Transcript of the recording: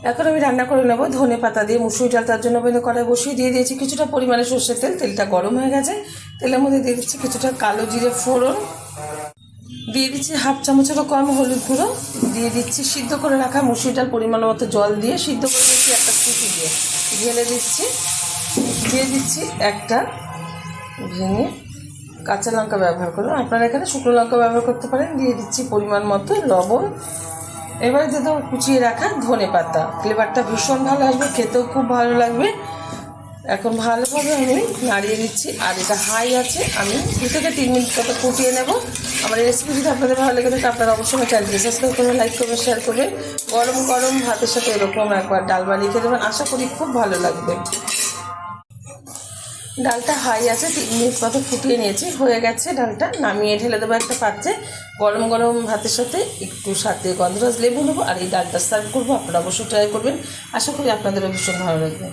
এখন আমি রান্না করে নেব ধনে পাতা দিয়ে মুসুরি ডাল। তার জন্য আমি কড়াই বসিয়ে দিয়ে দিয়েছি কিছুটা পরিমাণে সর্ষের তেল। তেলটা গরম হয়ে গেছে, তেলের মধ্যে দিয়ে দিচ্ছি কিছুটা কালো জিরে ফোড়ন, দিয়ে দিচ্ছি হাফ চামচেরও কম হলুদ গুঁড়ো, দিয়ে দিচ্ছি সিদ্ধ করে রাখা মুসুরি ডাল পরিমাণ মতো জল দিয়ে সিদ্ধ করে দিচ্ছি একটা সিটি দিয়ে, ঢেলে দিচ্ছি। দিয়ে দিচ্ছি একটা ভেঙে কাঁচা লঙ্কা ব্যবহার করুন, আপনারা এখানে শুকনো লঙ্কা ব্যবহার করতে পারেন। দিয়ে দিচ্ছি পরিমাণ মতো লবণ। এবারে দিয়ে দেবো কুচিয়ে রাখা ধনে পাতা, ফ্লেভারটা ভীষণ ভালো আসবে, খেতেও খুব ভালো লাগবে। এখন ভালোভাবে আমি নাড়িয়ে দিচ্ছি, আর এটা হাই আছে, আমি 2 থেকে 3 মিনিট মতো ফুটিয়ে নেব। আমার এই রেসিপি যদি আপনাদের ভালো লেগে থাকে আপনারা অবশ্যই চ্যানেলটি সাবস্ক্রাইব করবেন, লাইক করবেন, শেয়ার করবেন। গরম গরম ভাতের সাথে এরকম একবার ডাল বানিয়ে খেতে দেবেন, আশা করি খুব ভালো লাগবে। ডালটা হাই আছে, 3 মিনিট মতো ফুটিয়ে নিয়েছি, হয়ে গেছে। ডালটা নামিয়ে ঢেলে দেবো একটা পাত্রে। গরম গরম ভাতের সাথে একটু সাথে গন্ধরাজ লেবু নেবো আর এই ডালটা সার্ভ করবো। আপনারা অবশ্যই ট্রাই করবেন, আশা করি আপনাদেরও ভীষণ ভালো লাগবে।